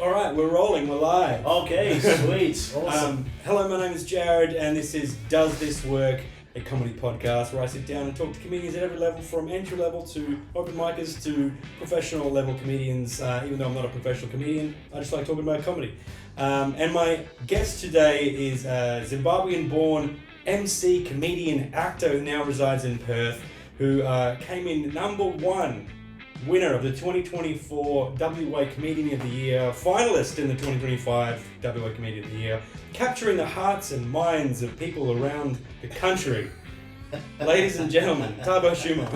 All right, we're rolling. We're live. Okay, sweet. Awesome. Hello, my name is Jared, and this is Does This Work, a comedy podcast where I sit down and talk to comedians at every level, from entry level to open micers to professional level comedians. Even though I'm not a professional comedian, I just like talking about comedy. And my guest today is Zimbabwean-born MC, comedian, actor who now resides in Perth, who came in number one winner of the 2024 WA Comedian of the Year, finalist in the 2025 WA Comedian of the Year, capturing the hearts and minds of people around the country. Ladies and gentlemen, Thabo Tshuma.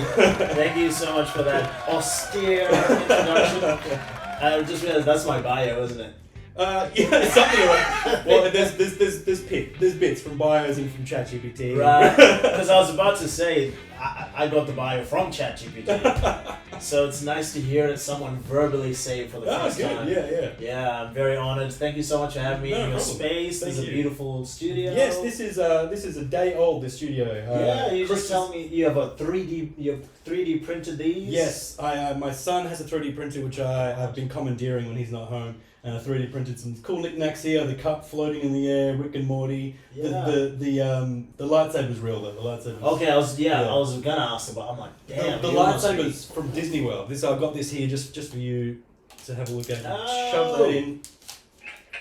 Thank you so much for that austere introduction. I just realized that's my bio, isn't it? Yeah, something like. Well, there's bits from bios and from ChatGPT. Right. Because I was about to say I got the bio from ChatGPT, so it's nice to hear someone verbally say it for the first time. Yeah. Yeah, I'm very honored. Thank you so much for having me in your space. This is a beautiful studio. Yes, this is a day old. The studio. Yeah, you just tell me you have a 3D. You have 3D printed these. Yes, my son has a 3D printer which I've been commandeering when he's not home. And I 3D printed some cool knickknacks here. The cup floating in the air, Rick and Morty. Yeah. The lightsaber's real though. The lightsaber's. Okay, I was gonna ask about. I'm like, damn. The lightsaber's from Disney World. I've got this here just for you to have a look at. Shove that in,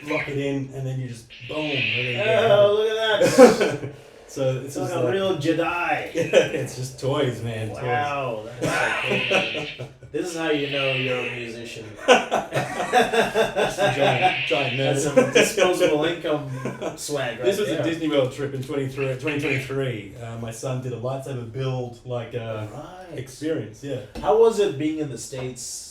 lock it in, and then you just boom. Look at that. So it's like a real Jedi. It's just toys, man. Wow, toys. That's so cool. This is how you know you're a musician. Just a giant nerd. That's some disposable income swag right This was there. a Disney World trip in 2023. My son did a lightsaber build experience. Yeah. How was it being in the States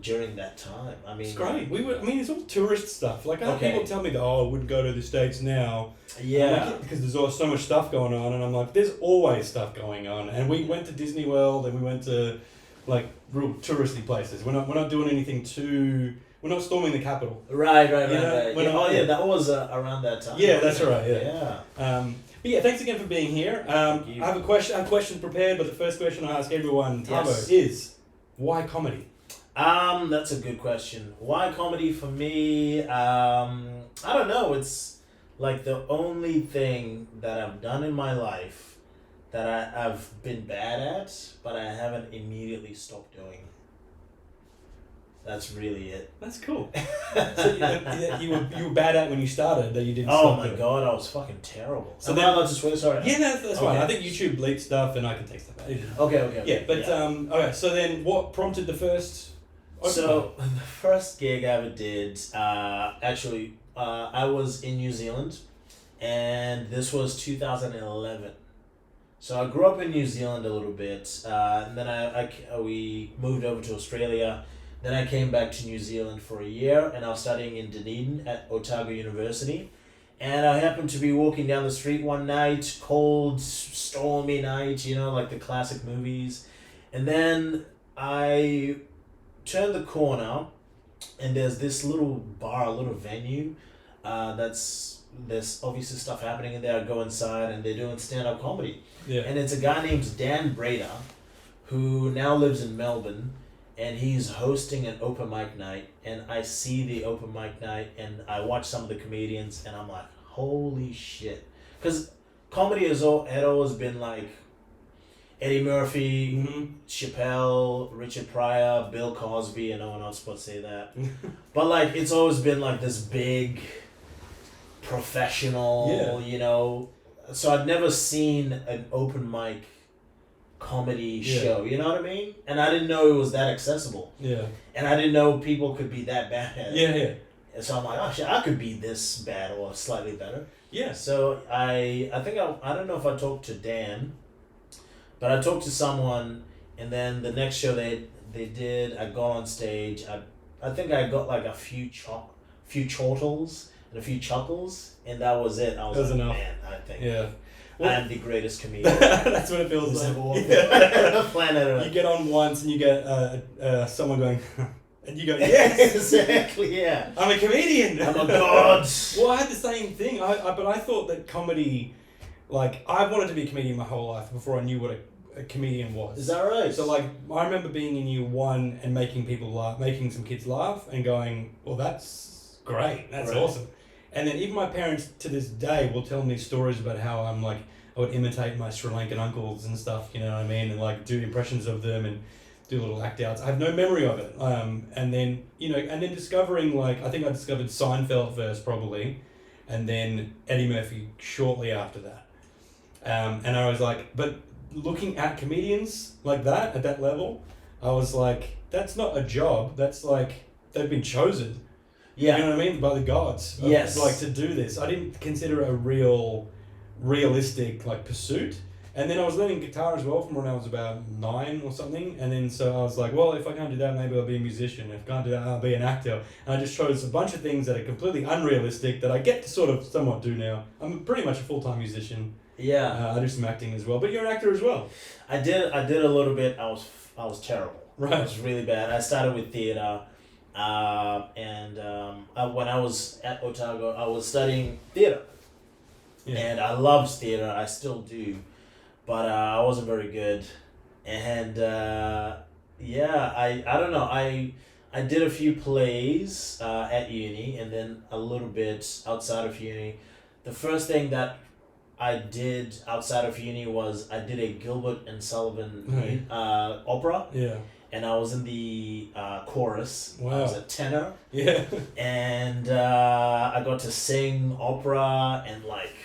during that time? I mean, it's great. It's all tourist stuff. Like, I have people tell me that, I wouldn't go to the States now. Yeah. Because there's always so much stuff going on, and I'm like, there's always stuff going on. And we went to Disney World, and we went to like real touristy places. We're not doing anything too. We're not storming the Capitol. Right. That was around that time. Yeah, that's right. Yeah. But yeah, thanks again for being here. I have a question prepared, but the first question I ask everyone, Thabo, is why comedy? That's a good question. Why comedy for me? I don't know. It's like the only thing that I've done in my life that I've been bad at, but I haven't immediately stopped doing. That's really it. That's cool. So you were bad at when you started that you didn't. Oh my god, I was fucking terrible. So then, not to swear. Sorry. Yeah, that's fine. I think YouTube bleeps stuff, and I can take stuff out. Okay. Yeah, but okay. So then, what prompted the first? So the first gig I ever did, I was in New Zealand, and this was 2011. So I grew up in New Zealand a little bit, and then we moved over to Australia. Then I came back to New Zealand for a year, and I was studying in Dunedin at Otago University. And I happened to be walking down the street one night, cold, stormy night, like the classic movies. And then I turned the corner, and there's this little bar, a little venue, there's obviously stuff happening in there. I go inside, and they're doing stand-up comedy. Yeah. And it's a guy named Dan Brader, who now lives in Melbourne, and he's hosting an open mic night. And I see the open mic night, and I watch some of the comedians, and I'm like, holy shit. Because comedy had always been like Eddie Murphy, Chappelle, Richard Pryor, Bill Cosby, and no one else supposed to say that. But like, it's always been like this big professional, So I'd never seen an open mic comedy show, you know what I mean? And I didn't know it was that accessible. Yeah. And I didn't know people could be that bad at it. Yeah. And so I'm like, oh shit, I could be this bad or slightly better. Yeah. So I think I don't know if I talked to Dan, but I talked to someone, and then the next show they did, I got on stage. I think I got like a few chortles and a few chuckles, and that was it. I was like, enough. Man, I think I am the greatest comedian. That's what it feels like. Planet Earth. You get on once, and you get someone going, and you go, yes, exactly, yeah. I'm a comedian. I'm a god. Well, I had the same thing. But I thought that comedy, like, I wanted to be a comedian my whole life before I knew a comedian was. Is that right? So like, I remember being in year one and making people laugh, making some kids laugh, and going, "Well, that's great. That's Right. awesome." And then even my parents to this day will tell me stories about how I'm like, I would imitate my Sri Lankan uncles and stuff. You know what I mean? And like do impressions of them and do little act outs. I have no memory of it. And then and then discovering, like, I think I discovered Seinfeld first probably, and then Eddie Murphy shortly after that. And I was like, but looking at comedians like that at that level, I was like, that's not a job. That's like they've been chosen. Yeah. You know what I mean? By the gods. Yes. Like to do this. I didn't consider it a realistic like pursuit. And then I was learning guitar as well from when I was about 9 or something. And then so I was like, well, if I can't do that, maybe I'll be a musician. If I can't do that, I'll be an actor. And I just chose a bunch of things that are completely unrealistic that I get to sort of somewhat do now. I'm pretty much a full-time musician. Yeah. I do some acting as well. But you're an actor as well. I did a little bit. I was terrible. Right. I was really bad. I started with theater. When I was at Otago, I was studying theater. Yeah. And I loved theater. I still do. But I wasn't very good. And I don't know. I did a few plays at uni and then a little bit outside of uni. The first thing that I did outside of uni was I did a Gilbert and Sullivan opera. Yeah. And I was in the chorus. Wow. I was a tenor. Yeah. And I got to sing opera and like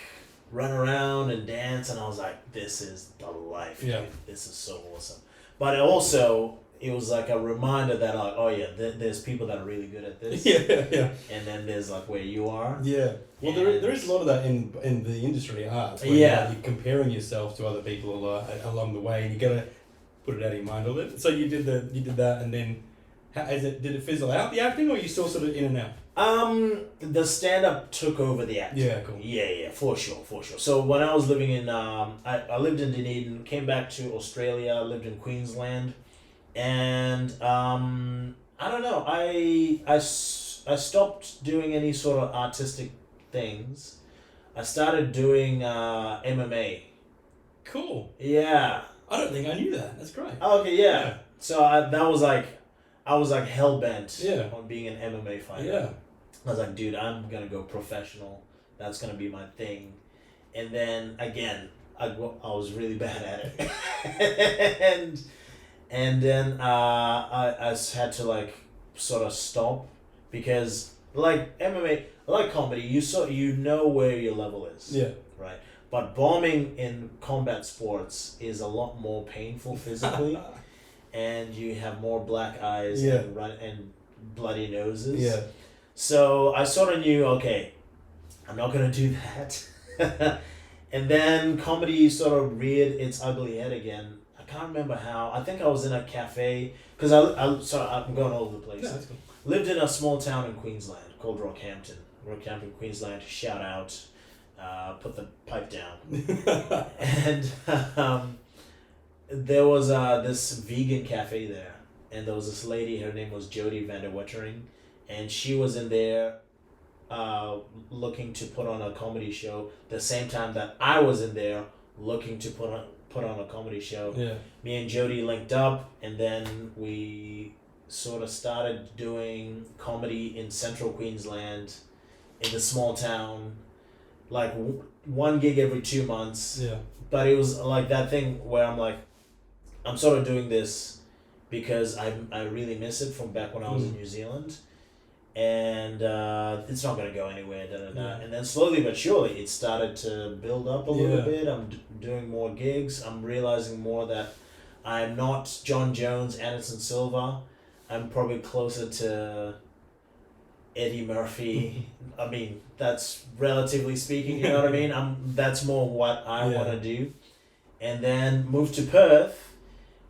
run around and dance, and I was like, this is the life. Yeah. Dude. This is so awesome. But also, it was like a reminder that like, oh yeah, there's people that are really good at this. Yeah. And then there's like where you are. Yeah. Well, there is a lot of that in the industry arts. Where Yeah. you're comparing yourself to other people a lot along the way, and you gotta put it out of your mind a little. So you did that, and then did it fizzle out the acting, or you still sort of in and out? The stand-up took over the acting. Yeah, cool. Yeah, for sure. So when I was living in, I lived in Dunedin, came back to Australia, lived in Queensland, and I don't know, I stopped doing any sort of artistic things. I started doing MMA. Cool. Yeah. I don't think I knew that. That's great. Okay, yeah. So I was like hell-bent on being an MMA fighter. Yeah. I was like, dude, I'm going to go professional. That's going to be my thing. And then, again, I was really bad at it. and then I had to, like, sort of stop. Because, like, MMA, like comedy, you know where your level is. Yeah. Right? But bombing in combat sports is a lot more painful physically. And you have more black eyes and bloody noses. Yeah. So I sort of knew, okay, I'm not going to do that. And then comedy sort of reared its ugly head again. I can't remember how. I think I was in a cafe, because I'm going all over the place. Yeah, that's cool. Lived in a small town in Queensland called Rockhampton. Rockhampton, Queensland, shout out. Put the pipe down. And there was this vegan cafe there. And there was this lady, her name was Jodie van der Wettering. And she was in there looking to put on a comedy show the same time that I was in there looking to put on a comedy show. Yeah. Me and Jodie linked up, and then we sort of started doing comedy in central Queensland in the small town, like one gig every 2 months. Yeah. But it was like that thing where I'm like, I'm sort of doing this because I really miss it from back when I was in New Zealand. And it's not going to go anywhere, Yeah. And then slowly but surely it started to build up a little Yeah. bit. I'm doing more gigs. I'm realizing more that I'm not John Jones, Anderson Silva. I'm probably closer to Eddie Murphy. I mean, that's relatively speaking, you know what I mean? That's more what I want to do. And then moved to Perth,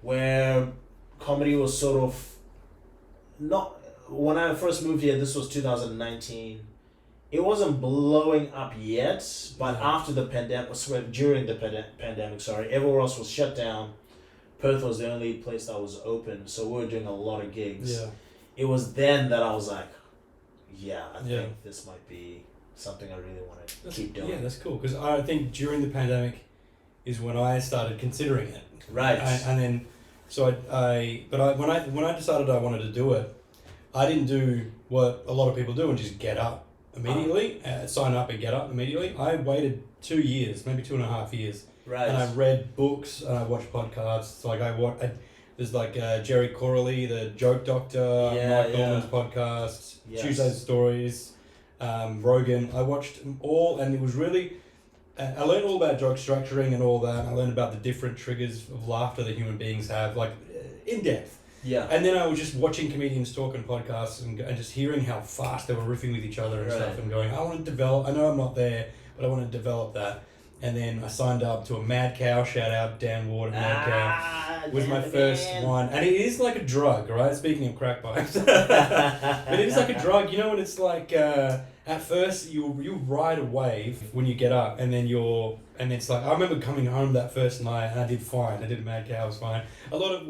where comedy was sort of not... When I first moved here, this was 2019. It wasn't blowing up yet, but after the pandemic, during the pandemic, everywhere else was shut down. Perth was the only place that was open, so we were doing a lot of gigs. Yeah. It was then that I was like, I think this might be something I really want to keep doing. Yeah, that's cool, because I think during the pandemic, is when I started considering it. Right. And then, so when I decided I wanted to do it, I didn't do what a lot of people do and just get up immediately, sign up and get up immediately. I waited 2 years, maybe 2.5 years. Right. And I read books and I watched podcasts. Like there's like Jerry Corley, the Joke Doctor, Mike Norman's podcast, Tuesday's Stories, Rogan. I watched them all, and it was really. I learned all about joke structuring and all that. I learned about the different triggers of laughter that human beings have, like in depth. Yeah. And then I was just watching comedians talk on podcasts and just hearing how fast they were riffing with each other and stuff, and going, I want to develop. I know I'm not there, but I want to develop that. And then I signed up to a Mad Cow. Shout out Dan Ward at Mad Cow. Was my first one, and it is like a drug, right? Speaking of crack pipes, but it is like a drug. You know, when it's like at first you ride a wave when you get up, and then it's like I remember coming home that first night and I did fine. I did Mad Cow, I was fine. A lot of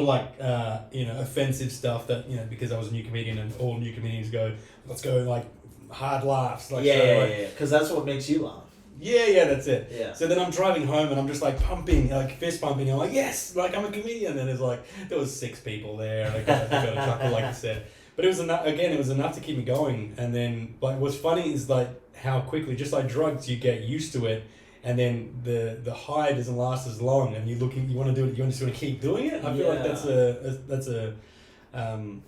like offensive stuff that because I was a new comedian and all new comedians go, let's go like hard laughs, like because that's what makes you laugh. Yeah, that's it. Yeah. So then I'm driving home and I'm just like pumping, like fist pumping. I'm like, yes, like I'm a comedian. And there was 6 people there, and I got a chuckle, like I said. But it was enough. Again, it was enough to keep me going. And then, like, what's funny is like how quickly, just like drugs, you get used to it, and then the high doesn't last as long. And you want to do it. You just want to keep doing it. I feel like that's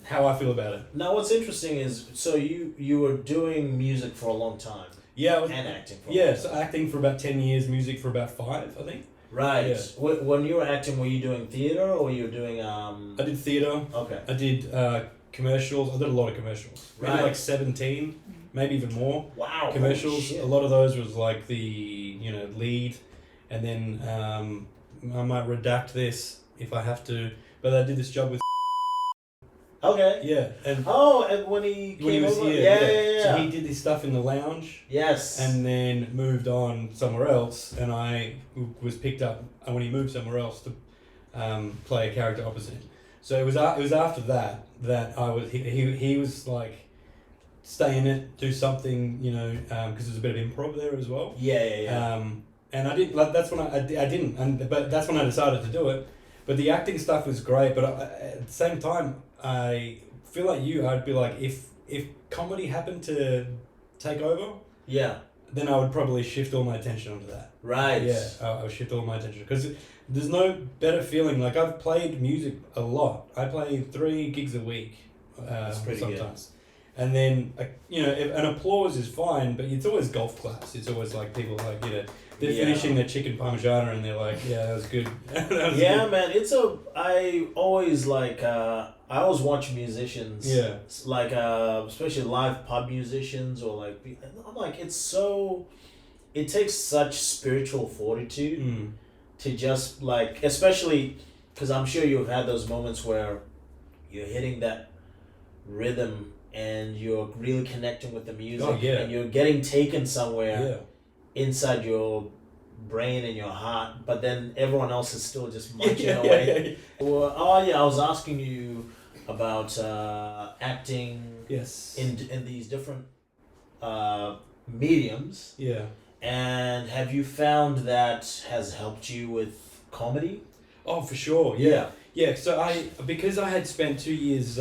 how I feel about it. Now, what's interesting is so you were doing music for a long time. Yeah, and acting for so acting for about 10 years, music for about 5, I think. Right. Yeah. When you were acting, were you doing theatre or were you doing I did theatre. Okay. I did commercials. I did a lot of commercials. Maybe like 17, maybe even more. Wow. Commercials. A lot of those was like the lead, and then I might redact this if I have to, but I did this job with. Okay. Yeah. And when he was over? here. Yeah. So he did this stuff in the lounge. Yes. And then moved on somewhere else, and I was picked up when he moved somewhere else to play a character opposite. So it was after that I was he was like, stay in it, do something, because there's a bit of improv there as well. Yeah. And I didn't. Like, that's when I didn't, but that's when I decided to do it. But the acting stuff was great. But at the same time, I feel like I'd be like, if comedy happened to take over, then I would probably shift all my attention onto that. Right. Yeah, I would shift all my attention because there's no better feeling. Like, I've played music a lot. I play 3 gigs a week. That's pretty sometimes. Good. And then an applause is fine, but it's always golf claps. It's always like people like they're finishing their chicken parmigiana and they're like, yeah, that was good. Good. Man, I always I always watch musicians. Yeah. Like especially live pub musicians or like I'm like it takes such spiritual fortitude to just like, especially because I'm sure you've had those moments where you're hitting that rhythm and you're really connecting with the music and you're getting taken somewhere inside your brain and your heart, but then everyone else is still just munching away. Well, I was asking you about acting in these different mediums. Yeah. And have you found that has helped you with comedy? Oh, for sure. Yeah. So because I had spent 2 years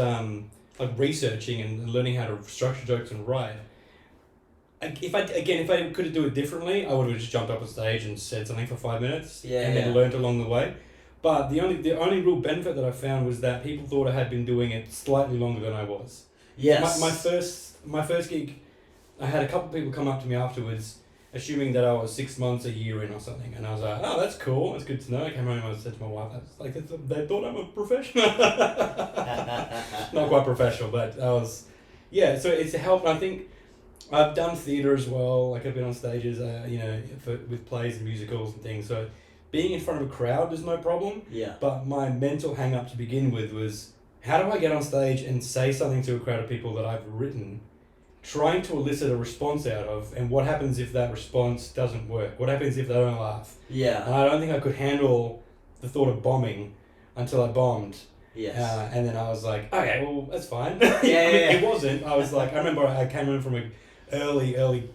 like researching and learning how to structure jokes and write. If I could do it differently, I would have just jumped up on stage and said something for 5 minutes and then learnt along the way. But the only real benefit that I found was that people thought I had been doing it slightly longer than I was. Yes. My first gig, I had a couple of people come up to me afterwards, assuming that I was 6 months, a year in or something, and I was like, oh, that's cool, that's good to know. I came home and I said to my wife, they thought I'm a professional. Not quite professional, but I was, so it's helped. I think I've done theatre as well, like I've been on stages, with plays and musicals and things, so being in front of a crowd is no problem. Yeah. But my mental hang up to begin with was, how do I get on stage and say something to a crowd of people that I've written, trying to elicit a response out of, and what happens if that response doesn't work? What happens if they don't laugh? Yeah. And I don't think I could handle the thought of bombing until I bombed. Yes. And then I was like, okay, well, that's fine. Yeah. It wasn't. I was like, I remember I came in from a early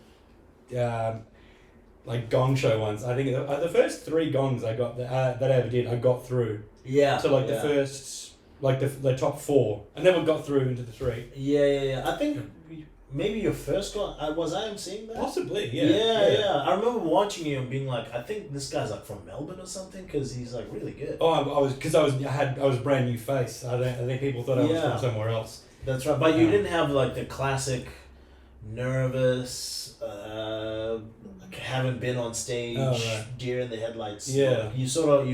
like gong show once. I think the first 3 gongs I got that I ever did, I got through. Yeah. So like the first, like the top 4, I never got through into the 3. Yeah. I think maybe your first one. Was I emceeing that? Possibly, yeah. Yeah. I remember watching you and being like, I think this guy's like from Melbourne or something because he's like really good. Oh, I was a brand new face. I think people thought I was from somewhere else. That's right, but you didn't have like the classic nervous, haven't been on stage, deer in the headlights. Yeah. You sort of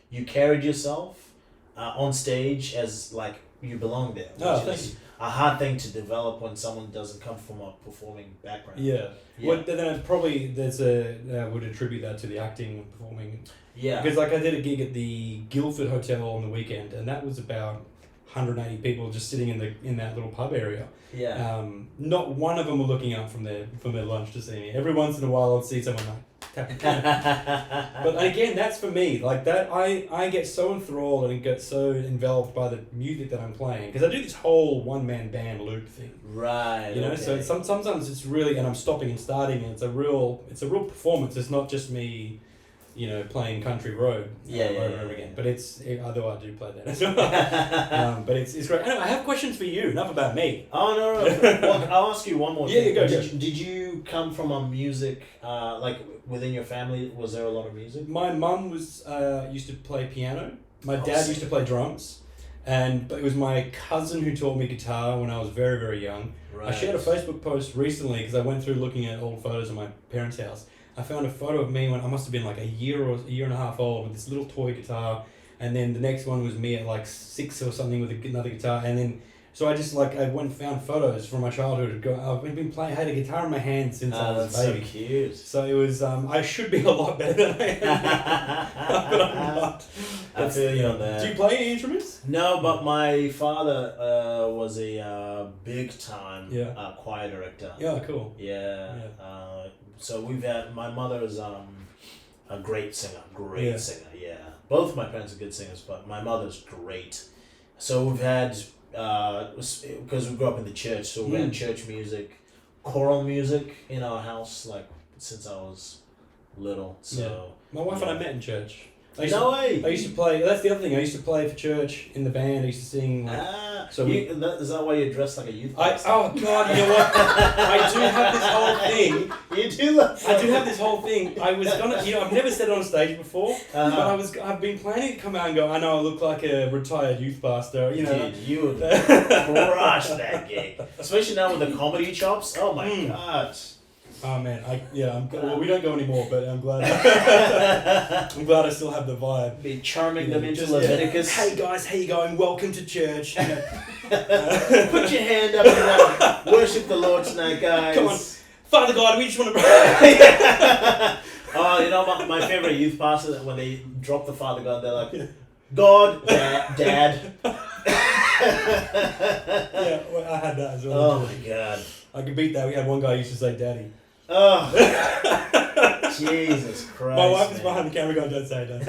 you carried yourself on stage as like you belong there, which is a hard thing to develop when someone doesn't come from a performing background. Yeah. Well, then probably I would attribute that to the acting and performing. Yeah. Because like I did a gig at the Guildford Hotel on the weekend, and that was about 180 people just sitting in that little pub area. Yeah. Not one of them were looking up from their lunch to see me. Every once in a while, I'd see someone like tap. But again, that's for me. Like that, I get so enthralled and get so enveloped by the music that I'm playing because I do this whole one-man band loop thing. Right. You know, so sometimes it's really, and I'm stopping and starting, and it's a real performance. It's not just me, you know, playing Country Road over and over again. But although I do play that as well. But it's great. Anyway, I have questions for you, enough about me. Oh, no. Well, I'll ask you one more thing. Yeah, go. Did you come from a music, like within your family, was there a lot of music? My mum used to play piano. My dad used to play drums. But it was my cousin who taught me guitar when I was very, very young. Right. I shared a Facebook post recently because I went through looking at old photos of my parents' house. I found a photo of me when I must have been like a year and a half old with this little toy guitar, and then the next one was me at like 6 or something with another guitar, and then so I just I went and found photos from my childhood. I've been playing. I had a guitar in my hand since I was a baby. So cute. So it was. I should be a lot better than I am, but I'm not. I feel you on that. Do you play any instruments? No, but my father was a big time choir director. Yeah, cool. Yeah. So we've had, my mother is a great singer, singer, yeah. Both my parents are good singers, but my mother's great. So we've had, because we grew up in the church, so we had church music, choral music in our house, like, since I was little, so. My wife and I met in church. No way! I used to play, that's the other thing, I used to play for church in the band, I used to sing. Is that why you're dressed like a youth pastor? Oh God, you know what? I do have this whole thing. You do I do have this whole thing. I was gonna, I've never said it on stage before, but I've been planning to come out and go, I know I look like a retired youth pastor, you know. Dude, you would crush that gig. Especially now with the comedy chops. Oh my God. Oh man, we don't go anymore, but I'm glad. I'm glad I still have the vibe. Be charming them into Leviticus. Hey guys, how you going? Welcome to church. You know. Put your hand up and worship the Lord tonight, guys. Come on, Father God, we just want to. Oh, you know my favorite youth pastor, when they drop the Father God, they're like, God, Dad. Yeah, well, I had that as well. Oh my God. I could beat that. We had one guy who used to say Daddy. Oh, Jesus Christ. My wife is behind the camera going, don't say it. He's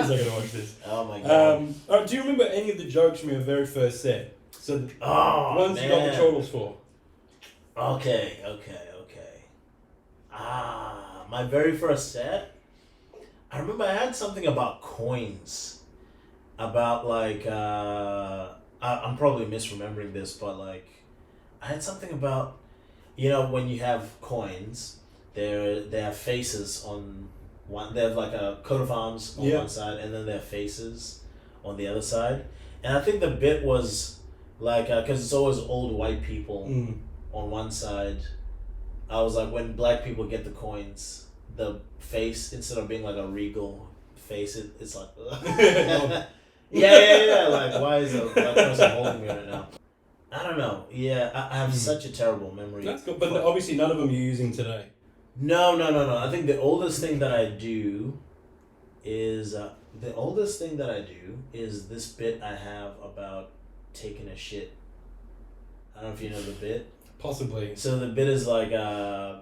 not going to watch this. Oh my God. Do you remember any of the jokes from your very first set? So the ones you got the chortles for. Okay. My very first set, I remember I had something about coins. About like, I'm probably misremembering this, but like, I had something about, when you have coins, they have faces on one. They have like a coat of arms on one side, and then they have faces on the other side. And I think the bit was like, because it's always old white people on one side. I was like, when black people get the coins, the face, instead of being like a regal face, it's like. Yeah. Like, why is a black person holding me right now? I don't know. Yeah, I have such a terrible memory. That's good, but obviously none of them you're using today. No. I think the oldest thing that I do is this bit I have about taking a shit. I don't know if you know the bit. Possibly. So the bit is like, the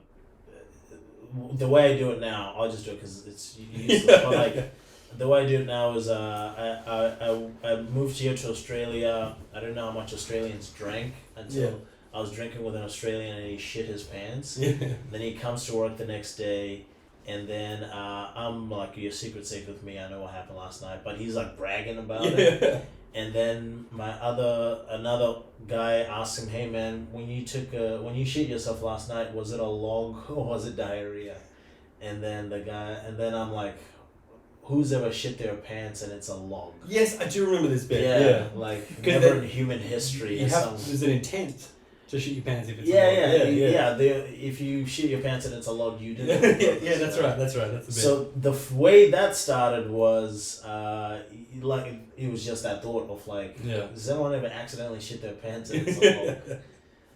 way I do it now, I'll just do it because it's useless, but like, the way I do it now is I moved here to Australia. I don't know how much Australians drank until I was drinking with an Australian and he shit his pants. Yeah. Then he comes to work the next day, and then I'm like, your secret's safe with me. I know what happened last night, but he's like bragging about it. And then another guy asks him, "Hey man, when you shit yourself last night, was it a log or was it diarrhea?" And then I'm like, who's ever shit their pants and it's a log? Yes, I do remember this bit. Yeah. Like never in human history. There's an intent to shit your pants if it's a log. If you shit your pants and it's a log, you did it. Yeah, that's right. That's the bit. So the way that started was like it was just that thought of like, does anyone ever accidentally shit their pants and it's a log?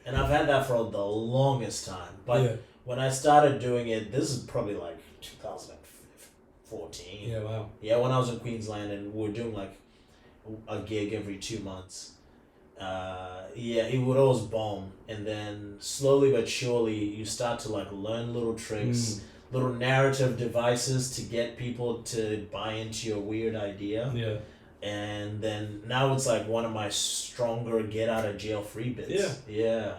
And I've had that for the longest time. But when I started doing it, this is probably like 2014. Yeah, wow. Yeah, when I was in Queensland and we were doing like a gig every 2 months. It would always bomb, and then slowly but surely you start to like learn little tricks, little narrative devices to get people to buy into your weird idea. Yeah. And then now it's like one of my stronger get out of jail free bits. Yeah.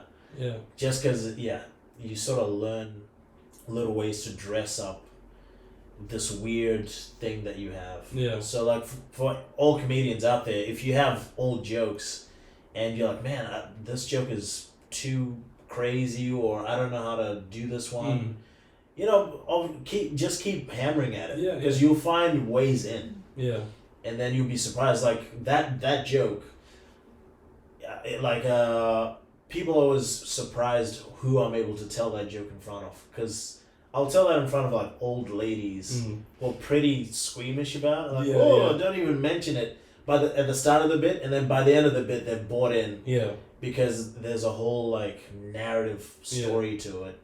Just because you sort of learn little ways to dress up this weird thing that you have. Yeah. So like for all comedians out there, if you have old jokes and you're like, man, this joke is too crazy, or I don't know how to do this one, keep hammering at it, because you'll find ways in. Yeah. And then you'll be surprised, like that joke. People are always surprised who I'm able to tell that joke in front of, because I'll tell that in front of like old ladies who are pretty squeamish about it. Like, don't even mention it at the start of the bit, and then by the end of the bit they're bought in. Yeah. Because there's a whole like narrative story to it.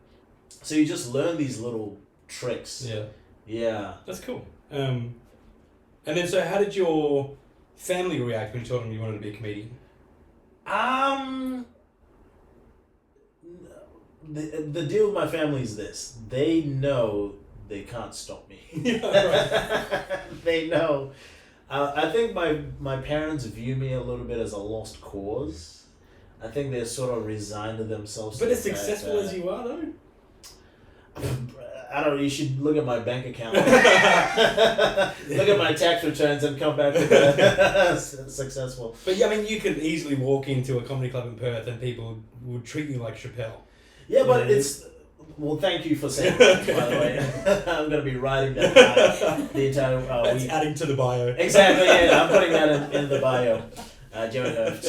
So you just learn these little tricks. Yeah. Yeah. That's cool. And then so how did your family react when you told them you wanted to be a comedian? The deal with my family is this. They know they can't stop me. They know. I think my parents view me a little bit as a lost cause. I think they're sort of resigned to themselves. But as successful as you are, though? I don't know, you should look at my bank account. Look at my tax returns and come back with successful. But yeah, I mean, you could easily walk into a comedy club in Perth and people would treat you like Chappelle. Yeah, but it's... Well, thank you for saying that, by the way. I'm going to be writing that the entire That's week. adding to the bio. Exactly, yeah. I'm putting that in the bio. Joe Hurft.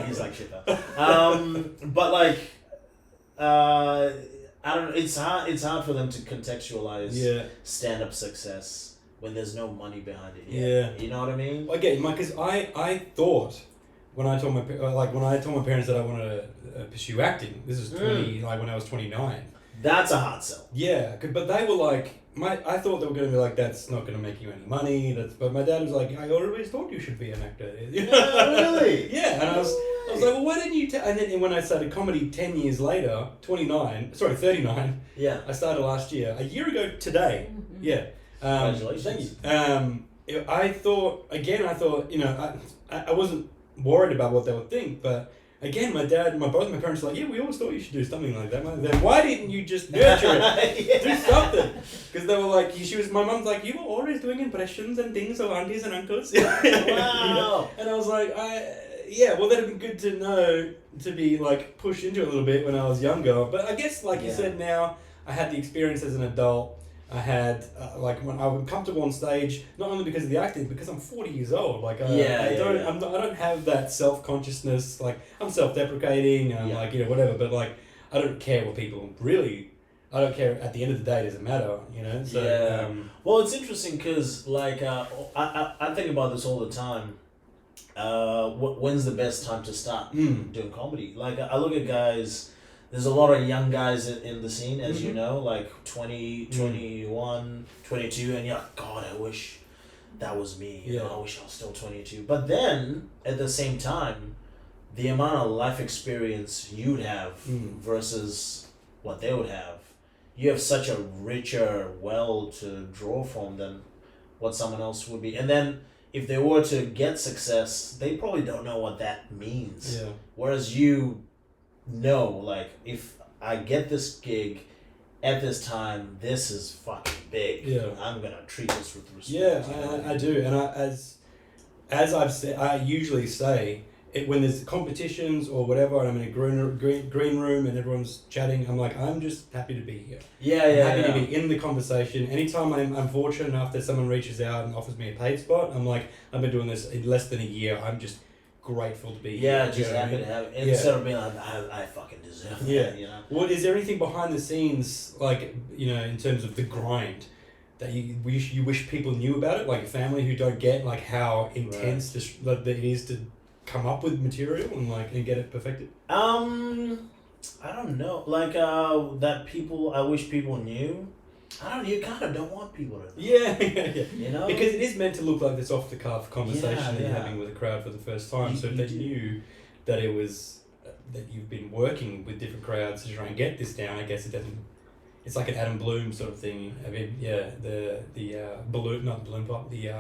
He's like Chappelle. But like... I don't know. It's hard for them to contextualize stand-up success when there's no money behind it. Yeah, you know what I mean. I get it, because I thought when I told my parents that I wanted to pursue acting. This is when I was 29. That's a hard sell. Yeah, but they were like, I thought they were going to be like, that's not going to make you any money. But my dad was like, I always thought you should be an actor. Really? Yeah, and I was like, well, why didn't you? And then when I started comedy 10 years later, 39, I started last year, a year ago today. Mm-hmm. Yeah. Congratulations. Thank you. I thought, I wasn't worried about what they would think, but again, both my parents were like, yeah, we always thought you should do something like that. Then why didn't you just nurture it? Do something. Because they were like, my mom's like, you were always doing impressions and things of aunties and uncles. Wow. And I was like, well, that'd be good to know, to be like pushed into it a little bit when I was younger. But I guess, like you said, now I had the experience as an adult. I had when I was comfortable on stage, not only because of the acting, because I'm 40 years old. Like I don't have that self-consciousness. Like I'm self-deprecating. I'm whatever. But like I don't care what people really. I don't care. At the end of the day, it doesn't matter. So well, it's interesting because I think about this all the time. When's the best time to start doing comedy? Like I look at guys. There's a lot of young guys in the scene, as you know, like 20, 21, 22, and you're like, God, I wish that was me. I wish I was still 22. But then, at the same time, the amount of life experience you'd have versus what they would have, you have such a richer well to draw from than what someone else would be. And then, if they were to get success, they probably don't know what that means. Yeah. Whereas you know, like, if I get this gig at this time, this is fucking big. Yeah. I'm gonna treat this with respect. Yeah, I do, and as I've said, I usually say it when there's competitions or whatever, and I'm in a green room and everyone's chatting. I'm like, I'm just happy to be here. I'm happy to be in the conversation. Anytime I'm fortunate enough that someone reaches out and offers me a paid spot, I'm like, I've been doing this in less than a year. I'm just grateful to be here. Just happy to have it. Instead of being like, I fucking deserve that, you know? What is there anything behind the scenes, like, you know, in terms of the grind, that you wish people knew about it, like family who don't get like how intense that it is to come up with material and get it perfected? I don't know. Like I wish people knew. I don't know, you kind of don't want people to know. Yeah. You know? Because it is meant to look like this off the cuff conversation that you're having with a crowd for the first time. So if they knew that it was that you've been working with different crowds to try and get this down, I guess it doesn't. It's like an Adam Bloom sort of thing. I mean, the balloon, not balloon pop, the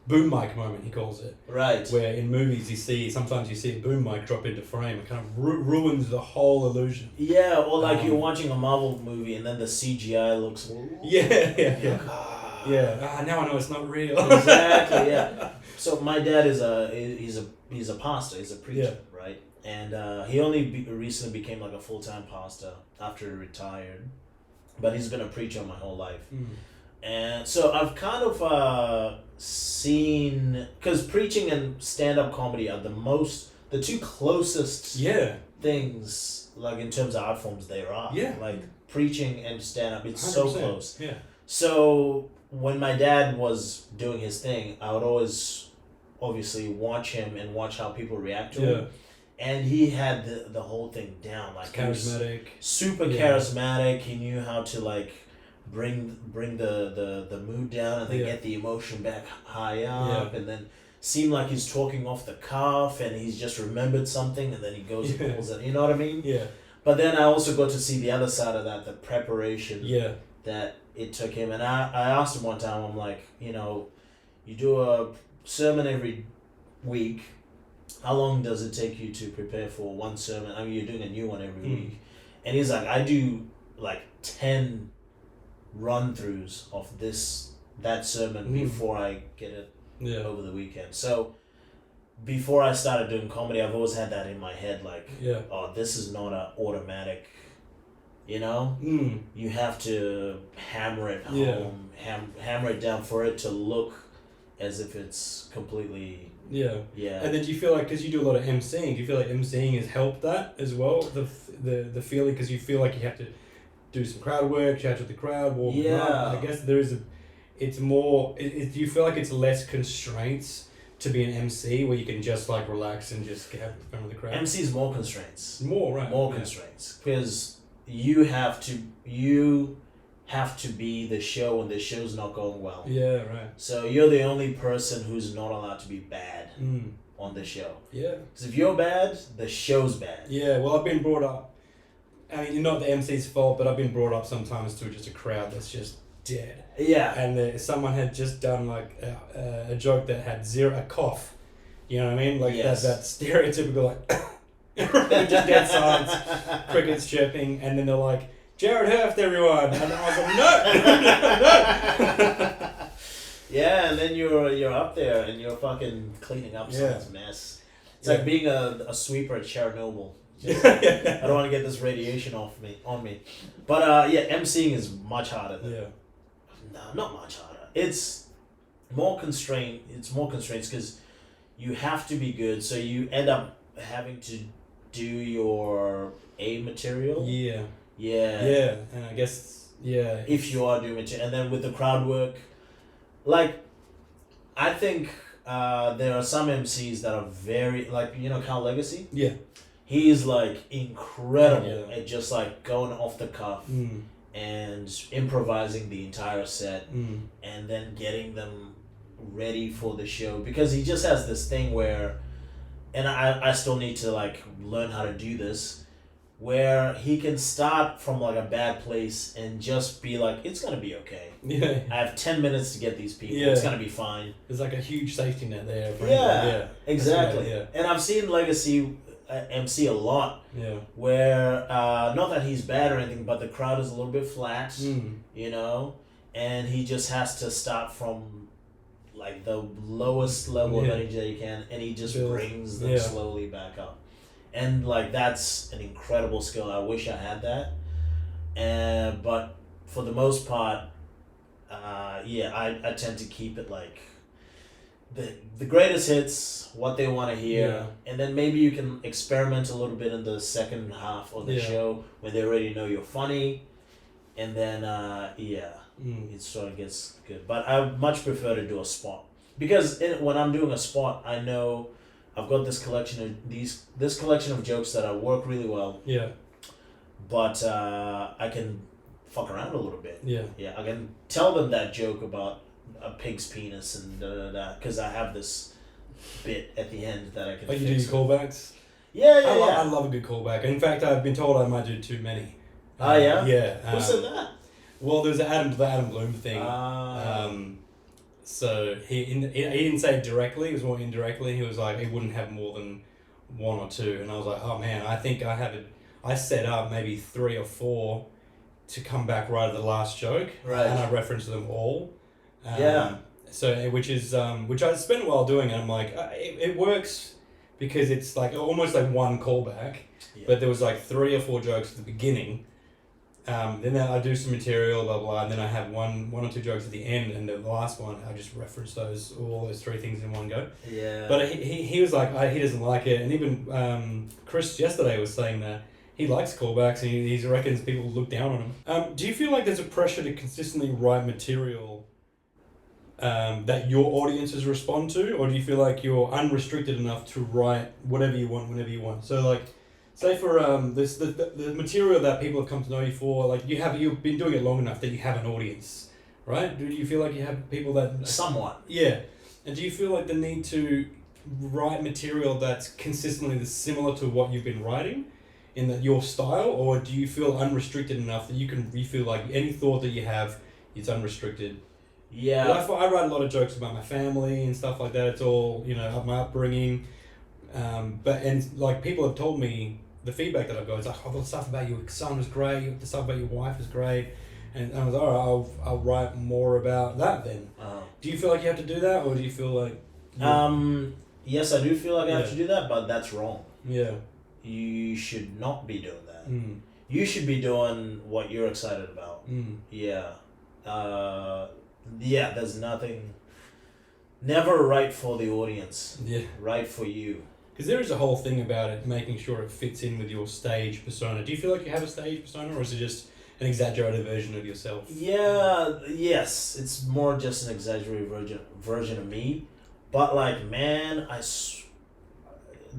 boom mic moment, he calls it. Right. Where in movies sometimes you see a boom mic drop into frame. It kind of ruins the whole illusion. Yeah, or like you're watching a Marvel movie and then the CGI looks... Yeah. Now I know it's not real. Exactly, yeah. So my dad is he's a pastor, he's a preacher, right? And he only recently became like a full-time pastor after he retired. But he's been a preacher my whole life. Mm. And so I've kind of seen, because preaching and stand-up comedy are the two closest things, like in terms of art forms there are. Yeah. Like preaching and stand-up, it's 100%. so close. Yeah. So when my dad was doing his thing, I would always obviously watch him and watch how people react to him. And he had the whole thing down. Like charismatic. Super charismatic. He knew how to like bring the mood down and then get the emotion back high up and then seem like he's talking off the cuff and he's just remembered something and then he goes and pulls it. You know what I mean? Yeah. But then I also got to see the other side of that, the preparation that it took him. And I asked him one time, I'm like, you know, you do a sermon every week. How long does it take you to prepare for one sermon? I mean, you're doing a new one every week. And he's like, I do like 10 run-throughs of that sermon before I get it over the weekend. So before I started doing comedy, I've always had that in my head, like, oh, this is not an automatic, you know? You have to hammer it home, hammer it down for it to look as if it's completely... Yeah. And then do you feel like, because you do a lot of emceeing, do you feel like emceeing has helped that as well? The feeling, because you feel like you have to do some crowd work, chat with the crowd, walk around. I guess it's more, do you feel like it's less constraints to be an MC where you can just like relax and just have fun with the crowd? MC is more constraints. More constraints. Because you have to be the show when the show's not going well. Yeah, right. So you're the only person who's not allowed to be bad on the show. Yeah. Because if you're bad, the show's bad. Yeah, well, I've been brought up, I mean, not the MC's fault, but I've been brought up sometimes to just a crowd that's just dead. Yeah. And someone had just done like a joke that had a cough. You know what I mean? Like that stereotypical like, just dead silence, crickets chirping, and then they're like, Jared Hurft, everyone, and I was like, no. Yeah, and then you're up there and you're fucking cleaning up someone's mess. It's like being a sweeper at Chernobyl. Just, I don't want to get this radiation on me. But emceeing is much harder. No, not much harder. It's more constraint. It's more constraints because you have to be good. So you end up having to do your A material. Yeah, and I guess if you are doing material, and then with the crowd work, like I think there are some MCs that are very like Carl Legacy. Yeah, he's like incredible at just like going off the cuff and improvising the entire set and then getting them ready for the show because he just has this thing where, and I still need to like learn how to do this. Where he can start from like a bad place and just be like, it's gonna be okay. Yeah. I have 10 minutes to get these people. Yeah. It's gonna be fine. There's like a huge safety net there. Yeah, exactly. And I've seen Legacy MC a lot. Yeah. Where not that he's bad or anything, but the crowd is a little bit flat, Mm. you know, and he just has to start from like the lowest level of energy that he can, and he just brings them slowly back up, and like that's an incredible skill. I wish I had that, but for the most part, I tend to keep it like the greatest hits, what they want to hear, and then maybe you can experiment a little bit in the second half of the show when they already know you're funny, and then it sort of gets good. But I much prefer to do a spot because when I'm doing a spot, I know I've got this collection of jokes that I work really well. Yeah. But I can fuck around a little bit. Yeah. Yeah, I can tell them that joke about a pig's penis and because I have this bit at the end that I can. Like you do your callbacks. Yeah. I love a good callback. In fact, I've been told I might do too many. Oh yeah. Yeah. Who said that? Well, there's the Adam Bloom thing. So he didn't say it directly. It was more indirectly. He was like he wouldn't have more than one or two, and I was like, oh man, I think I have it. I set up maybe 3 or 4 to come back right at the last joke, right? And I referenced them all. So which I spent a while doing, and I'm like, it works because it's like almost like one callback, but there was like 3 or 4 jokes at the beginning. Then I do some material, blah blah, and then I have one or 2 jokes at the end, and the last one I just reference all those 3 things in one go. Yeah. But he was like he doesn't like it, and even Chris yesterday was saying that he likes callbacks, and he reckons people look down on him. Do you feel like there's a pressure to consistently write material that your audiences respond to, or do you feel like you're unrestricted enough to write whatever you want whenever you want? So like, say for the material that people have come to know you for, like you've been doing it long enough that you have an audience, right? Do you feel like you have people that somewhat? Yeah, and do you feel like the need to write material that's consistently similar to what you've been writing in your style, or do you feel unrestricted enough that you feel like any thought that you have, it's unrestricted? Yeah. I write a lot of jokes about my family and stuff like that. It's all, my upbringing. And like people have told me the feedback that I've got is like, oh, the stuff about your son was great, the stuff about your wife is great. And I was like, all right, I'll write more about that then. Do you feel like you have to do that, or do you feel like... Yes, I do feel like I have to do that, but that's wrong. Yeah. You should not be doing that. Mm. You should be doing what you're excited about. Mm. Yeah. There's nothing... Never write for the audience. Yeah. Write for you. Because there is a whole thing about it, making sure it fits in with your stage persona. Do you feel like you have a stage persona, or is it just an exaggerated version of yourself? Yes. It's more just an exaggerated version of me. But like, man,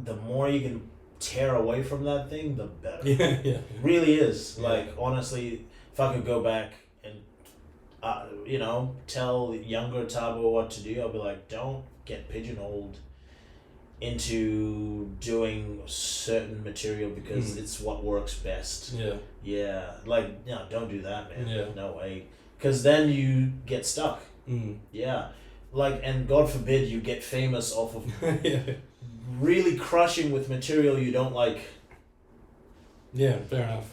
the more you can tear away from that thing, the better. Yeah. Really is. Yeah. Like, honestly, if I could go back and, tell younger Thabo what to do, I'll be like, don't get pigeonholed into doing certain material because it's what works best. Yeah. Yeah. Like, don't do that, man. Yeah. No way. Because then you get stuck. Mm. Yeah. Like, and God forbid you get famous off of really crushing with material you don't like. Yeah, fair enough.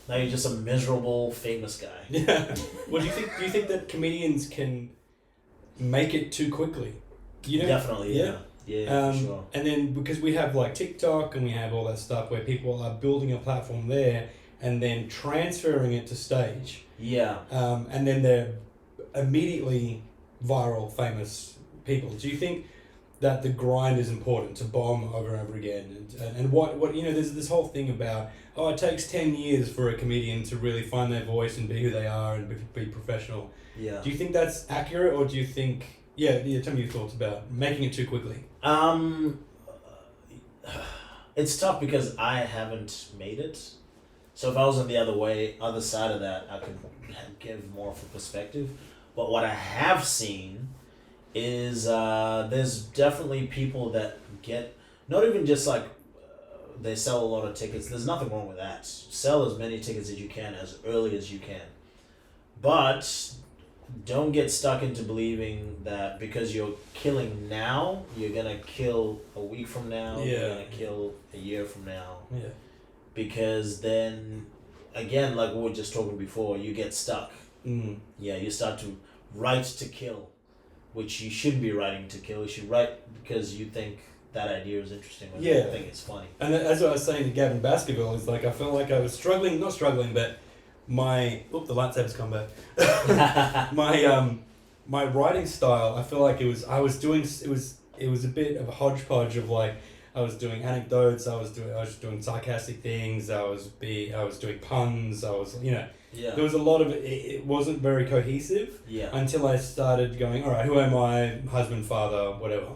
Now you're just a miserable famous guy. Yeah. Well, do you think that comedians can make it too quickly? Definitely, yeah. Yeah, for sure. And then because we have like TikTok and we have all that stuff where people are building a platform there and then transferring it to stage. Yeah. And then they're immediately viral, famous people. Do you think that the grind is important to bomb over and over again? And what there's this whole thing about, it takes 10 years for a comedian to really find their voice and be who they are and be professional. Yeah. Do you think that's accurate, or do you think... Yeah, tell me your thoughts about making it too quickly. It's tough because I haven't made it. So if I was on the other side of that, I could give more of a perspective. But what I have seen is there's definitely people that get, not even just like they sell a lot of tickets. There's nothing wrong with that. Sell as many tickets as you can as early as you can. But don't get stuck into believing that because you're killing now, you're gonna kill a week from now. Yeah. You're gonna kill a year from now. Yeah. Because then, again, like we were just talking before, you get stuck. Mm. Yeah, you start to write to kill, which you shouldn't be writing to kill. You should write because you think that idea is interesting or you Yeah. think it's funny. And as I was saying to Gavin Baskerville, is like I felt like I was struggling, not struggling, but my the lightsaber's come back. my writing style, I feel like it was a bit of a hodgepodge of like I was doing anecdotes, I was doing sarcastic things, I was doing puns, Yeah. there was a lot of it wasn't very cohesive Yeah. until I started going, all right, who am I, husband, father, whatever.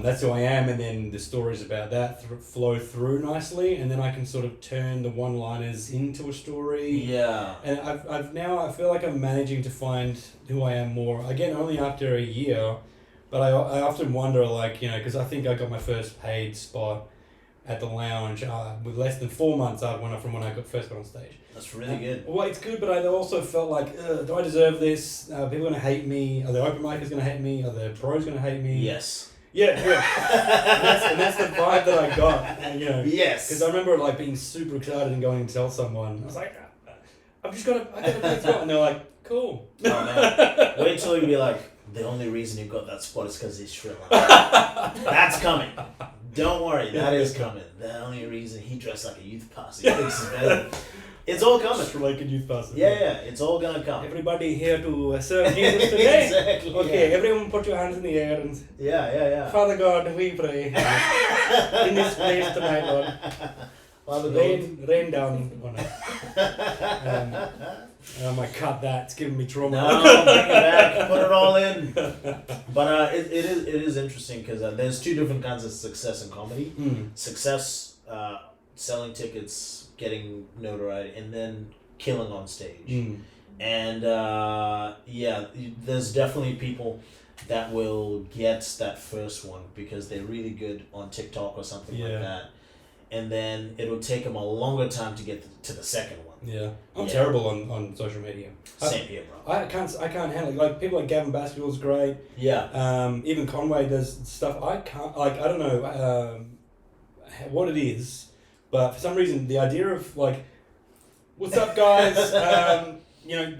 That's who I am, and then the stories about that flow through nicely, and then I can sort of turn the one-liners into a story. Yeah. And I feel like I'm managing to find who I am more, again, only after a year, but I often wonder, like, because I think I got my first paid spot at the lounge with less than 4 months from when I first got on stage. That's really good. Well, it's good, but I also felt like, do I deserve this? Are people going to hate me? Are the open micers going to hate me? Are the pros going to hate me? Yes. Yeah. and that's the vibe that I got. And, Yes. because I remember like being super excited and going to tell someone. I was like, I got a paid spot, and they're like, cool. Oh man. Wait till you be like, the only reason you got that spot is because he's Sri Lankan. That's coming. Don't worry, that is coming. The only reason he dressed like a youth pastor. He thinks he's better. It's all coming. Sri Lankan youth pastor. Yeah, it's all gonna come. Everybody here to serve Jesus today. Exactly. Okay, everyone put your hands in the air and Yeah. Father God, we pray in this place tonight, Lord. Father God. Rain down on us. I might cut that. It's giving me trauma. No, bring it back. Put it all in. But it is interesting because there's two different kinds of success in comedy. Success, selling tickets, getting notoriety, and then killing on stage. And there's definitely people that will get that first one because they're really good on TikTok or something like that. And then it'll take them a longer time to get to the second one. Yeah, I'm terrible on social media. Same here, bro. I can't handle it. Like people like Gavin Baskerville's great. Yeah. Even Conway does stuff. I can't. Like I don't know what it is, but for some reason the idea of like, what's up, guys?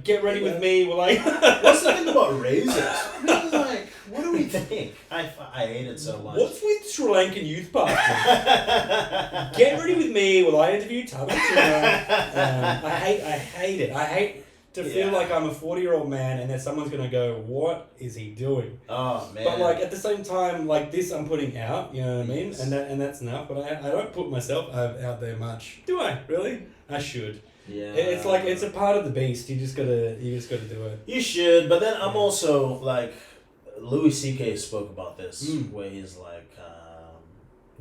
Get ready with me. Well, like, what's the thing about razors? Like, what do we think? I hate it so much. What's with Sri Lankan youth pastors? Get ready with me while I interview Thabo Tshuma. I hate it. I hate to feel like I'm a 40-year-old man and that someone's gonna go, what is he doing? Oh man. But like at the same time, like this I'm putting out, you know what I mean? Yes. And that's enough. But I don't put myself out there much. Do I? Really? I should. Yeah. It's like it's a part of the beast. You just gotta do it. You should, but then I'm also like Louis C.K. spoke about this where he's like,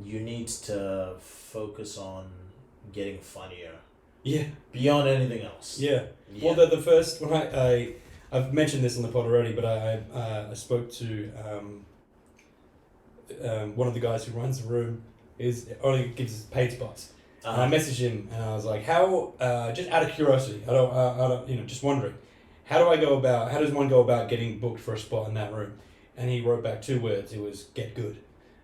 you need to focus on getting funnier. Yeah. Beyond anything else. Yeah. Well, the first when I've mentioned this on the pod already, but I spoke to one of the guys who runs the room. Only gives us paid spots. And I messaged him and I was like, how, just out of curiosity, I don't, just wondering, how does one go about getting booked for a spot in that room? And he wrote back 2 words. It was get good.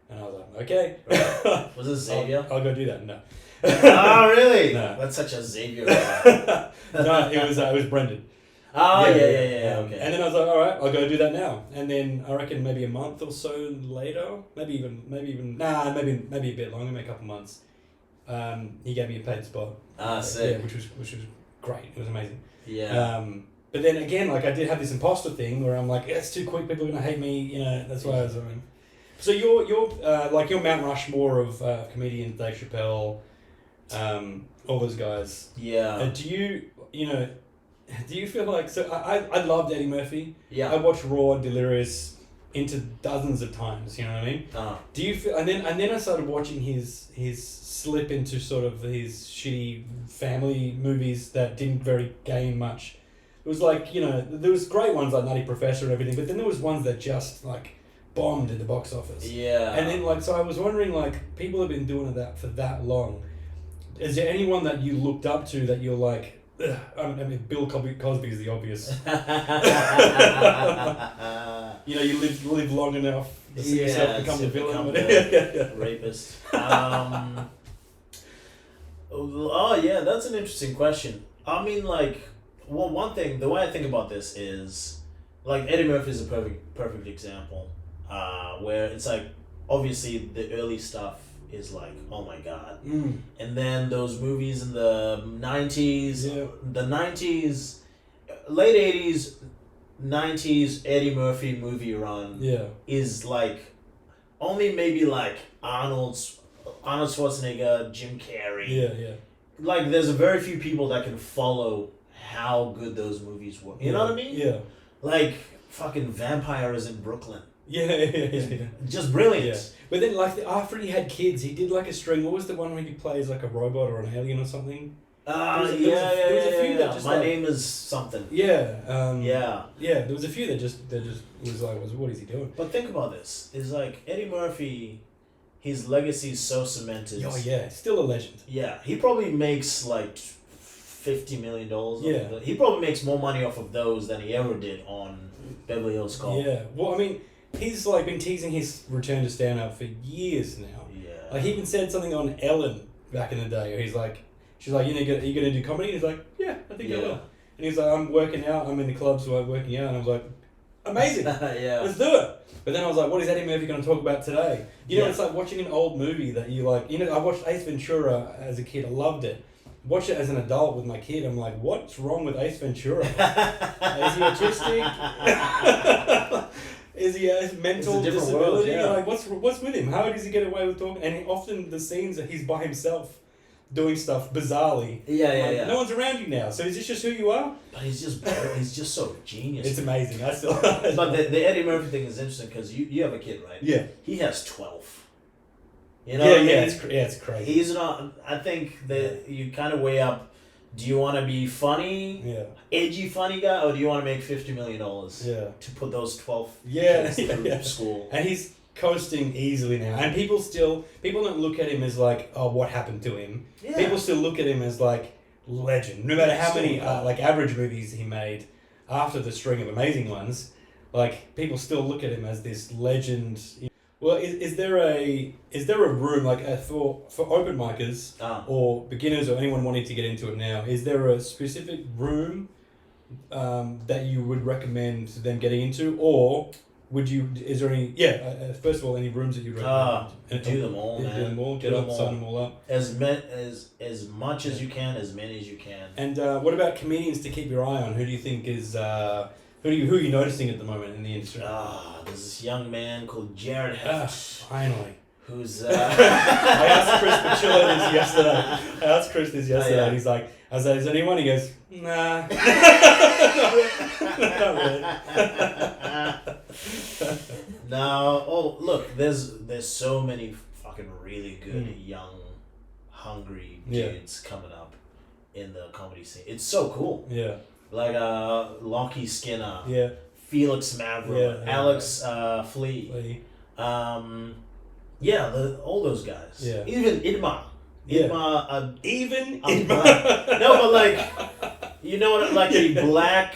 And I was like, okay. Right. Was it Xavier? I'll go do that. No. Oh, really? No. That's such a Xavier. No, it was Brendan. Oh, yeah. Okay. And then I was like, all right, I'll go do that now. And then I reckon maybe a month or so later, maybe a bit longer, maybe a couple months. He gave me a paid spot. Sick. Yeah, which was great. It was amazing. Yeah. But then again, like I did have this imposter thing where I'm like, it's too quick. People are gonna hate me. That's why I was doing. So you're Mount Rushmore of comedians, Dave Chappelle, all those guys. Yeah. Do you feel like I loved Eddie Murphy. Yeah. I watched Raw, Delirious into dozens of times. You know what I mean? Do you feel and then I started watching his slip into sort of these shitty family movies that didn't very gain much. It was like, there was great ones like Nutty Professor and everything, but then there was ones that just like bombed at the box office. Yeah. And then so I was wondering, like, people have been doing that for that long. Is there anyone that you looked up to that you're like, I mean, Bill Cosby is the obvious. You know, you live long enough to see yourself become the villain. The rapist. Oh yeah, that's an interesting question. I mean, like, well, one thing, the way I think about this is, like, Eddie Murphy is a perfect example, where it's like, obviously the early stuff is like, oh my god, and then those movies in the 90s, the 90s, late 80s, 90s Eddie Murphy movie run is like only maybe like Arnold Schwarzenegger, Jim Carrey. Like, there's very few people that can follow how good those movies were. You know what I mean? Yeah. Like, fucking Vampires in Brooklyn. Yeah. Just brilliant. Yeah. But then, like, after he had kids, he did like a string. What was the one where he plays like a robot or an alien or something? There was a few that just. My name is something. Yeah. Yeah. There was a few that just was like, what is he doing? But think about this: is like Eddie Murphy, his legacy is so cemented. Oh yeah, still a legend. Yeah, he probably makes like $50 million. Yeah. He probably makes more money off of those than he ever did on Beverly Hills Cop. Yeah. Well, I mean, he's like been teasing his return to stand up for years now. Yeah. Like, he even said something on Ellen back in the day where he's like, she's like, are you gonna do comedy? And he's like, yeah, I think I will. And he's like, I'm working out. I'm in the club, so I'm working out. And I was like, amazing. Let's do it. But then I was like, what is Eddie Murphy going to talk about today? You know, it's like watching an old movie that you like. You know, I watched Ace Ventura as a kid. I loved it. Watched it as an adult with my kid. I'm like, what's wrong with Ace Ventura? Is he autistic? Is he a mental disability? World, Like, what's with him? How does he get away with talking? And often the scenes that he's by himself doing stuff bizarrely. No one's around you now, so is this just who you are? But he's just so genius. It's amazing. I still. But the Eddie Murphy thing is interesting because you have a kid, right? Yeah. He has 12. You know what I mean? It's crazy. He's not. I think that you kind of weigh up. Do you want to be funny, edgy funny guy, or do you want to make $50 million? To put those 12 kids through school. And he's coasting easily now, and people don't look at him as like, oh, what happened to him. People still look at him as like legend, no matter how many like average movies he made after the string of amazing ones. Like, people still look at him as this legend. Well, is there a room like for open micers or beginners or anyone wanting to get into it now? Is there a specific room that you would recommend them getting into, or would you? Is there any? First of all, any rooms that you recommend? Do them all, man. Do them all. Get up, sign them all up. As much as you can, as many as you can. And what about comedians to keep your eye on? Who do you think is? Who are you noticing at the moment in the industry? There's this young man called Jared Heft. Finally. Who's I asked Chris Pachilla this yesterday. And he's like, I was like, is anyone? He goes, nah. Not really. No. Oh, look, there's so many fucking really good young, hungry dudes coming up in the comedy scene. It's so cool. Yeah. Like Lockie Skinner. Yeah. Felix Mavra. Alex Flea. All those guys. Yeah. Even Idma. Idma. No, but like, you know what? Like a black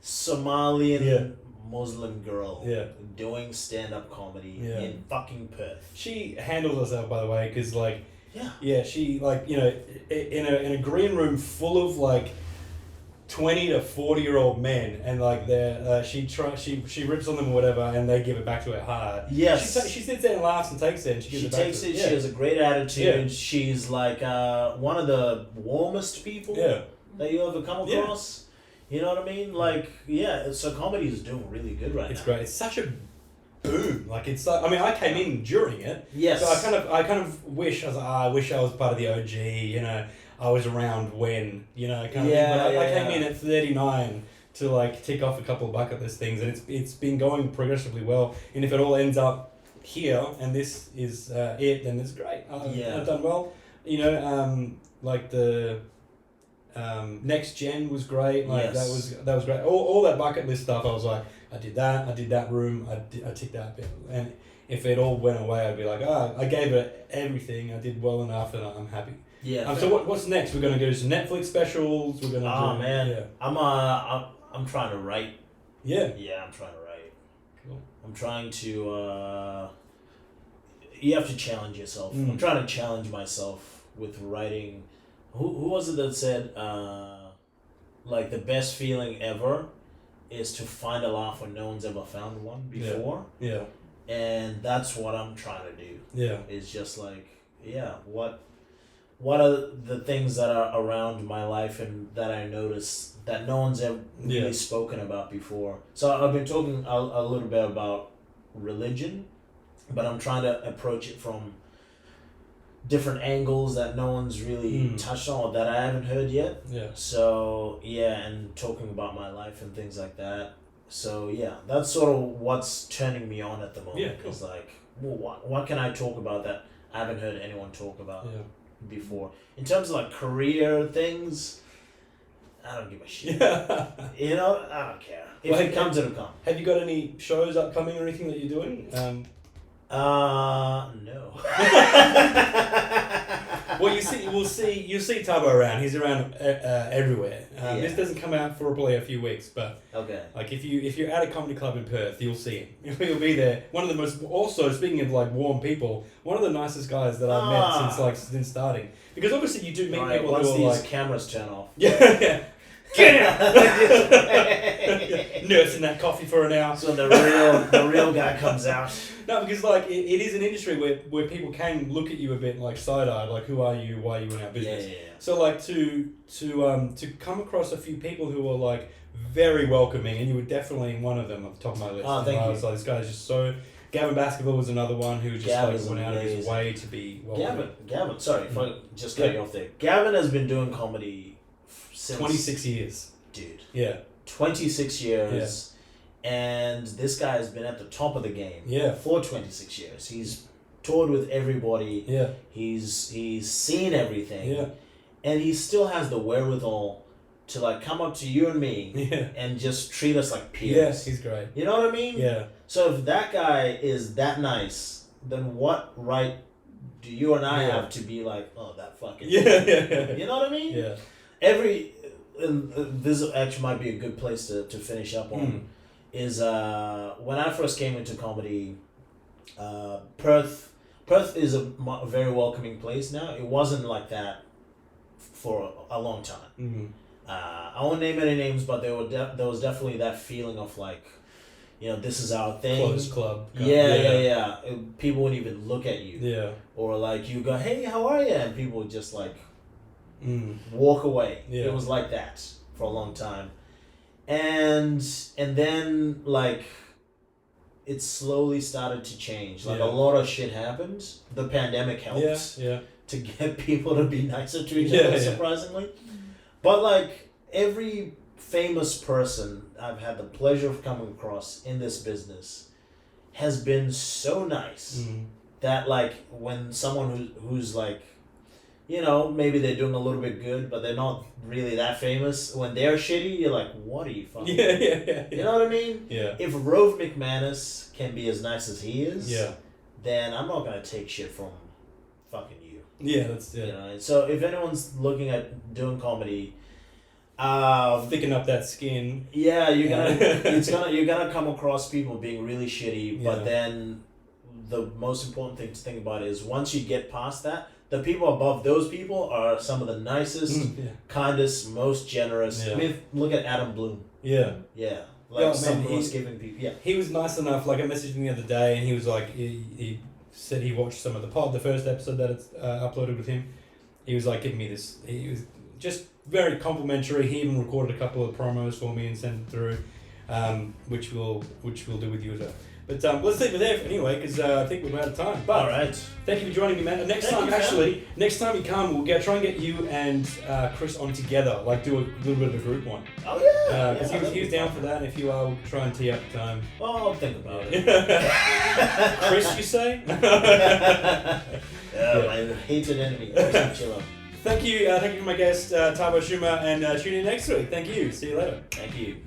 Somalian Muslim girl doing stand-up comedy in fucking Perth. She handles herself, by the way, because like, she like, you know, in a green room full of like 20 to 40-year-old men, and like she rips on them or whatever, and they give it back to her hard. Yes. She sits there and laughs and takes it, and she takes it. She has a great attitude. She's like one of the warmest people that you ever come across. You know what I mean? Like, so comedy is doing really good right now. It's great. It's such a boom. Like, it's like, I mean, I came in during it. Yes. So I kind of wish I was part of the OG, you know. I was around when, you know, kind of thing. But I came in at 39 to like tick off a couple of bucket list things, and it's been going progressively well. And if it all ends up here and this is it, then it's great. I've done well. You know, like the Next Gen was great. Like that was great. All that bucket list stuff, I was like, I did that room, I ticked that bit, and if it all went away, I'd be like, I gave it everything. I did well enough, and I'm happy. Yeah. So what's next? We're gonna go to some Netflix specials. We're gonna. Oh man, Yeah. I'm trying to write. Yeah. Yeah, I'm trying to write. Cool. I'm trying to. You have to challenge yourself. Mm. I'm trying to challenge myself with writing. Who was it that said, like the best feeling ever is to find a laugh when no one's ever found one before. Yeah. And that's what I'm trying to do. Yeah. Is just like, yeah, what are the things that are around my life and that I notice that no one's ever really spoken about before. So I've been talking a little bit about religion, but I'm trying to approach it from different angles that no one's really touched on or that I haven't heard yet. Yeah. So yeah, and talking about my life and things like that. So yeah, that's sort of what's turning me on at the moment. Yeah, cool. It's like, well, what can I talk about that I haven't heard anyone talk about before? In terms of like career things, I don't give a shit. Yeah. You know, I don't care. If it comes, it'll come. Have you got any shows upcoming or anything that you're doing? No. Well, you'll see Thabo around. He's around everywhere. This doesn't come out for probably a few weeks, but okay. like if you're at a comedy club in Perth, you'll see him. He'll be there. One of the most, also speaking of like warm people, one of the nicest guys that I've met since starting. Because obviously you do meet people once who are these like cameras turn off. yeah. Get out! Nursing that coffee for an hour. So the real guy comes out. No, because like it is an industry where people can look at you a bit like side-eyed, like who are you? Why are you in our business? Yeah. So like to come across a few people who are like very welcoming, and you were definitely one of them at the top of my list. Oh, thank you. So this guy's just so. Gavin Basketball was another one who just Gavin's like went out of his amazing. way to be welcoming. Gavin. Sorry, if I just cut you off there. Gavin has been doing comedy since 26 years. Dude. Yeah. 26 years. Yeah. And this guy has been at the top of the game for 26 years. He's toured with everybody. Yeah. He's seen everything. Yeah. And he still has the wherewithal to like come up to you and me and just treat us like peers. Yes, he's great. You know what I mean? Yeah. So if that guy is that nice, then what right do you and I have to be like, oh, that fucking yeah. You know what I mean? Yeah. This actually might be a good place to finish up on. Is when I first came into comedy, Perth is a very welcoming place now. It wasn't like that for a long time. Mm-hmm. I won't name any names, but there was definitely that feeling of like, you know, this is our thing. Closed club. Yeah. People wouldn't even look at you. Yeah. Or like you go, hey, how are you? And people would just like walk away. Yeah. It was like that for a long time. And then like it slowly started to change. Like a lot of shit happened. The pandemic helped to get people to be nicer to each other, surprisingly. But like every famous person I've had the pleasure of coming across in this business has been so nice that like when someone who's like, you know, maybe they're doing a little bit good, but they're not really that famous. When they're shitty, you're like, what are you fucking Yeah. You know what I mean? Yeah. If Rove McManus can be as nice as he is, then I'm not going to take shit from fucking you. Yeah, that's You know? So if anyone's looking at doing comedy, thicken up that skin. yeah, you're gonna come across people being really shitty, but then the most important thing to think about is once you get past that, the people above those people are some of the nicest, kindest, most generous. I mean, look at Adam Bloom. Yeah. Yeah. Like some of the most giving people. Yeah. He was nice enough. Like I messaged him the other day, and he was like, he said he watched some of the first episode that it's uploaded with him. He was like giving me this. He was just very complimentary. He even recorded a couple of promos for me and sent it through, which we'll do with you as well. But let's leave it there anyway, because I think we're out of time. But all right, thank you for joining me, man. Next time you come, we'll try and get you and Chris on together, like do a little bit of a group one. Oh yeah, because he was down for that. And if you are, we'll try and tee up the time. Well, I'll think about it. Chris, you say? My hated enemy. Chill out. Thank you for my guest, Thabo Tshuma, and tune in next week. Thank you. See you later. Thank you.